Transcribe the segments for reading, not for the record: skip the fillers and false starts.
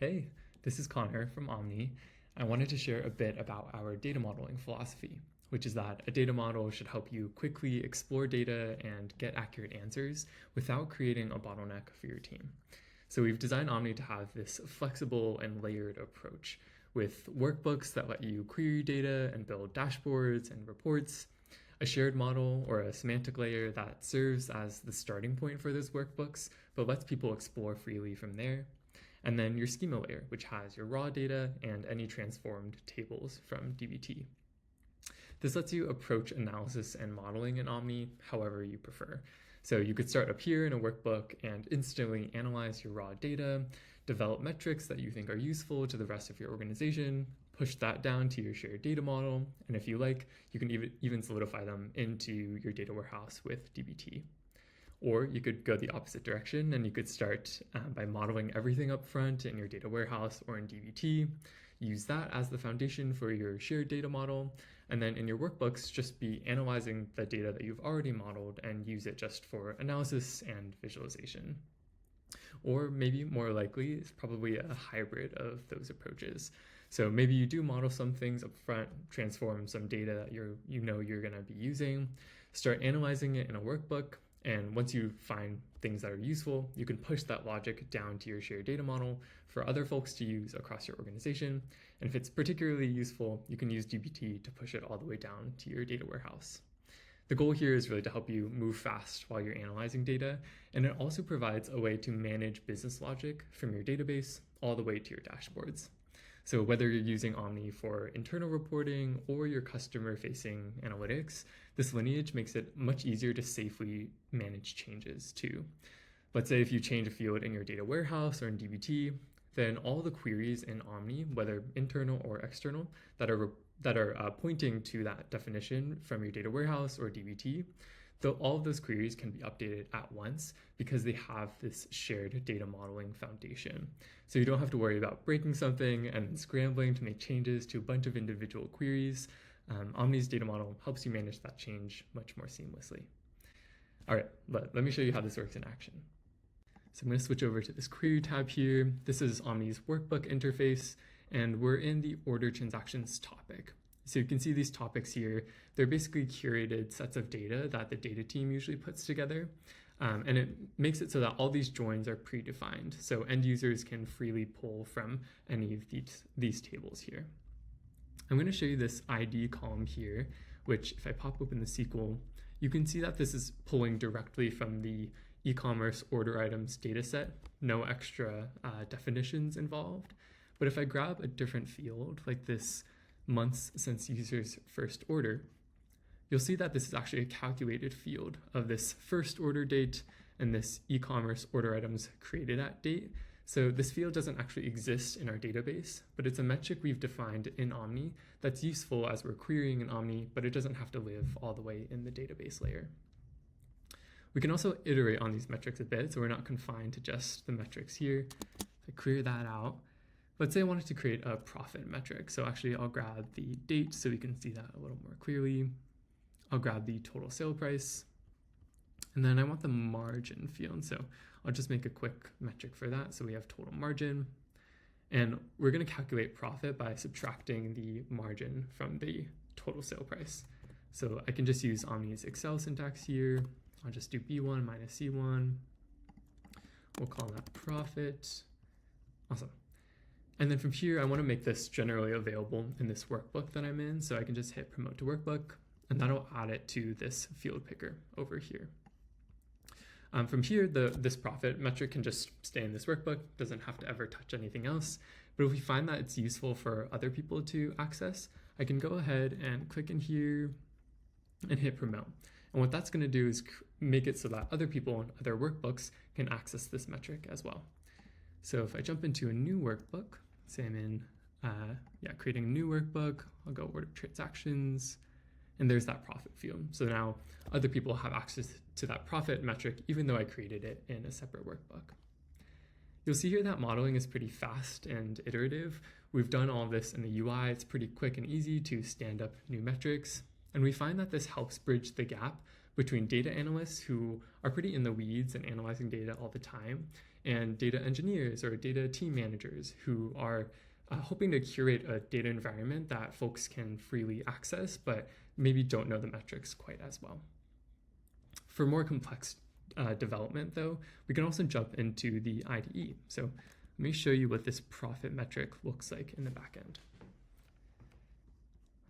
Hey, this is Connor from Omni. I wanted to share a bit about our data modeling philosophy, which is that a data model should help you quickly explore data and get accurate answers without creating a bottleneck for your team. So we've designed Omni to have this flexible and layered approach with workbooks that let you query data and build dashboards and reports, a shared model or a semantic layer that serves as the starting point for those workbooks, but lets people explore freely from there, and then your schema layer, which has your raw data and any transformed tables from dbt. This lets you approach analysis and modeling in Omni however you prefer. So you could start up here in a workbook and instantly analyze your raw data, develop metrics that you think are useful to the rest of your organization, push that down to your shared data model, and if you like, you can even solidify them into your data warehouse with dbt. Or you could go the opposite direction and you could start by modeling everything up front in your data warehouse or in dbt, use that as the foundation for your shared data model, and then in your workbooks, just be analyzing the data that you've already modeled and use it just for analysis and visualization. Or maybe more likely, it's probably a hybrid of those approaches. So maybe you do model some things up front, transform some data that you're going to be using, start analyzing it in a workbook, and once you find things that are useful, you can push that logic down to your shared data model for other folks to use across your organization. And if it's particularly useful, you can use dbt to push it all the way down to your data warehouse. The goal here is really to help you move fast while you're analyzing data, and it also provides a way to manage business logic from your database all the way to your dashboards. So whether you're using Omni for internal reporting or your customer-facing analytics, this lineage makes it much easier to safely manage changes too. Let's say if you change a field in your data warehouse or in dbt, then all the queries in Omni, whether internal or external, that are pointing to that definition from your data warehouse or dbt, all of those queries can be updated at once because they have this shared data modeling foundation. So you don't have to worry about breaking something and scrambling to make changes to a bunch of individual queries. Omni's data model helps you manage that change much more seamlessly. All right, let me show you how this works in action. So I'm going to switch over to this query tab here. This is Omni's workbook interface, and we're in the order transactions topic. So you can see these topics here. They're basically curated sets of data that the data team usually puts together. And it makes it so that all these joins are predefined. So end users can freely pull from any of these tables here. I'm going to show you this ID column here, which if I pop open the SQL, you can see that this is pulling directly from the e-commerce order items data set, no extra definitions involved. But if I grab a different field like this months since user's first order, you'll see that this is actually a calculated field of this first order date and this e-commerce order items created at date. So this field doesn't actually exist in our database, but it's a metric we've defined in Omni that's useful as we're querying in Omni, but it doesn't have to live all the way in the database layer. We can also iterate on these metrics a bit, so we're not confined to just the metrics here. If I clear that out, let's say I wanted to create a profit metric. So actually I'll grab the date so we can see that a little more clearly. I'll grab the total sale price, and then I want the margin field. So I'll just make a quick metric for that. So we have total margin, and we're going to calculate profit by subtracting the margin from the total sale price. So I can just use Omni's Excel syntax here. I'll just do B1 minus C1. We'll call that profit. Awesome. And then from here, I want to make this generally available in this workbook that I'm in. So I can just hit promote to workbook, and that'll add it to this field picker over here. From here, this profit metric can just stay in this workbook, doesn't have to ever touch anything else. But if we find that it's useful for other people to access, I can go ahead and click in here and hit promote. And what that's going to do is make it so that other people in other workbooks can access this metric as well. So if I jump into a new workbook, say I'm in creating a new workbook, I'll go order transactions, and there's that profit field. So now other people have access to that profit metric, even though I created it in a separate workbook. You'll see here that modeling is pretty fast and iterative. We've done all of this in the UI. It's pretty quick and easy to stand up new metrics. And we find that this helps bridge the gap between data analysts who are pretty in the weeds and analyzing data all the time and data engineers or data team managers who are hoping to curate a data environment that folks can freely access, but maybe don't know the metrics quite as well. For more complex development, though, we can also jump into the IDE. So let me show you what this profit metric looks like in the back end.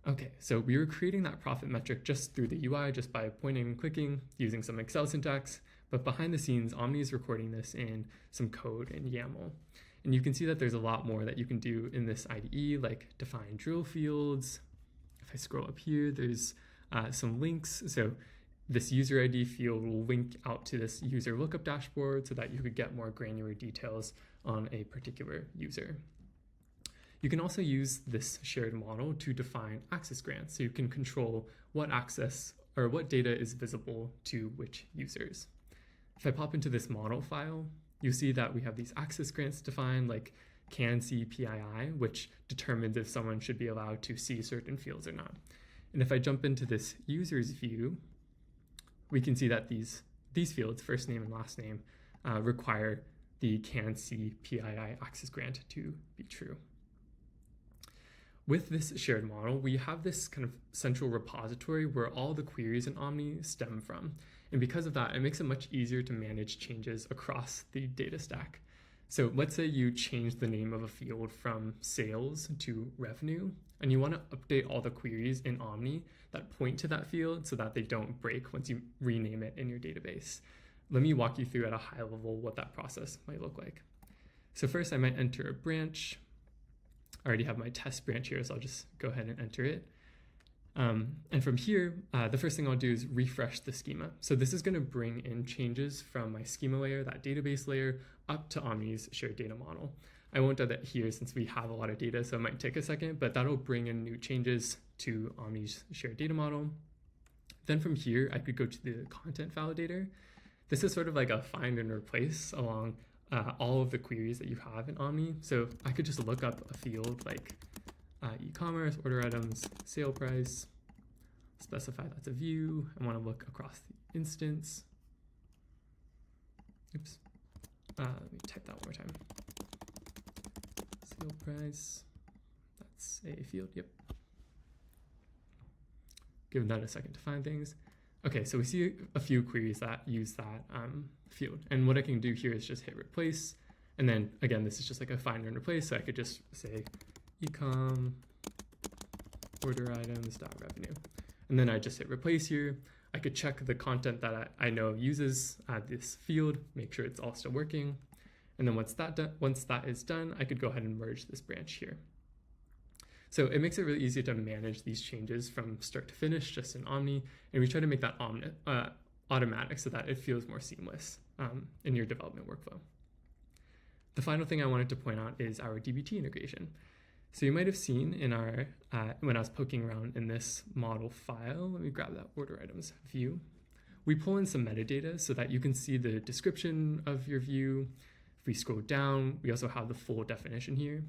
Okay, so we were creating that profit metric just through the UI, just by pointing and clicking, using some Excel syntax, but behind the scenes, Omni is recording this in some code in YAML. And you can see that there's a lot more that you can do in this IDE, like define drill fields. If I scroll up here, there's some links. So this user ID field will link out to this user lookup dashboard so that you could get more granular details on a particular user. You can also use this shared model to define access grants, so you can control what access or what data is visible to which users. If I pop into this model file, you see that we have these access grants defined, like can see PII, which determines if someone should be allowed to see certain fields or not. And if I jump into this users view, we can see that these fields, first name and last name, require the can see PII access grant to be true. With this shared model, we have this kind of central repository where all the queries in Omni stem from. And because of that, it makes it much easier to manage changes across the data stack. So let's say you change the name of a field from sales to revenue, and you want to update all the queries in Omni that point to that field so that they don't break once you rename it in your database. Let me walk you through at a high level what that process might look like. So first I might enter a branch. I already have my test branch here, so I'll just go ahead and enter it. And from here, the first thing I'll do is refresh the schema. So this is going to bring in changes from my schema layer, that database layer, up to Omni's shared data model. I won't do that here since we have a lot of data, so it might take a second, but that'll bring in new changes to Omni's shared data model. Then from here, I could go to the content validator. This is sort of like a find and replace along all of the queries that you have in Omni. So I could just look up a field like e-commerce, order items, sale price, specify that's a view. I want to look across the instance. Oops. Let me type that one more time. Sale price, that's a field, yep. Give that a second to find things. Okay, so we see a few queries that use that field. And what I can do here is just hit replace. And then again, this is just like a find and replace. So I could just say ecom order items dot revenue. And then I just hit replace here. I could check the content that I know uses this field, make sure it's all still working. And then once that is done, I could go ahead and merge this branch here. So it makes it really easy to manage these changes from start to finish just in Omni, and we try to make that automatic so that it feels more seamless in your development workflow. The final thing I wanted to point out is our DBT integration. So you might have seen in our, when I was poking around in this model file, let me grab that order items view. We pull in some metadata so that you can see the description of your view. If we scroll down, we also have the full definition here.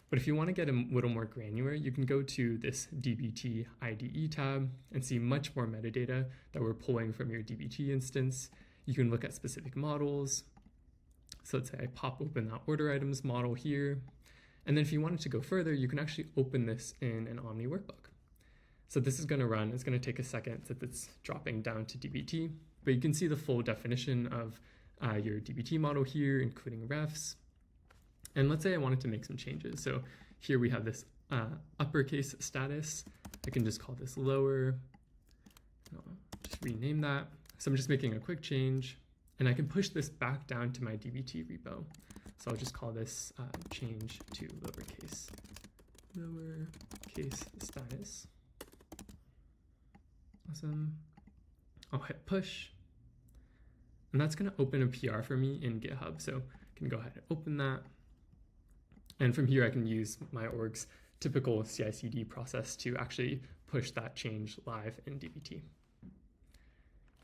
But if you want to get a little more granular, you can go to this DBT IDE tab and see much more metadata that we're pulling from your DBT instance. You can look at specific models. So let's say I pop open that order items model here. And then if you wanted to go further, you can actually open this in an Omni workbook. So this is going to run. It's going to take a second since it's dropping down to DBT. But you can see the full definition of your DBT model here, including refs. And let's say I wanted to make some changes. So here we have this uppercase status. I can just call this lower. I'll just rename that. So I'm just making a quick change. And I can push this back down to my DBT repo. So I'll just call this change to lowercase status. Awesome. I'll hit push. And that's going to open a PR for me in GitHub. So I can go ahead and open that. And from here, I can use my org's typical CI/CD process to actually push that change live in DBT.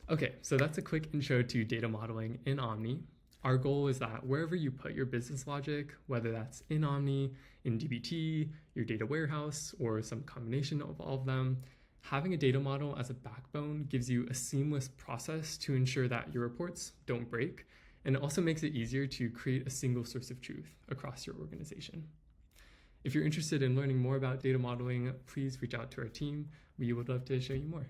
Okay, so that's a quick intro to data modeling in Omni. Our goal is that wherever you put your business logic, whether that's in Omni, in DBT, your data warehouse, or some combination of all of them, having a data model as a backbone gives you a seamless process to ensure that your reports don't break And it also makes it easier to create a single source of truth across your organization. If you're interested in learning more about data modeling, please reach out to our team. We would love to show you more.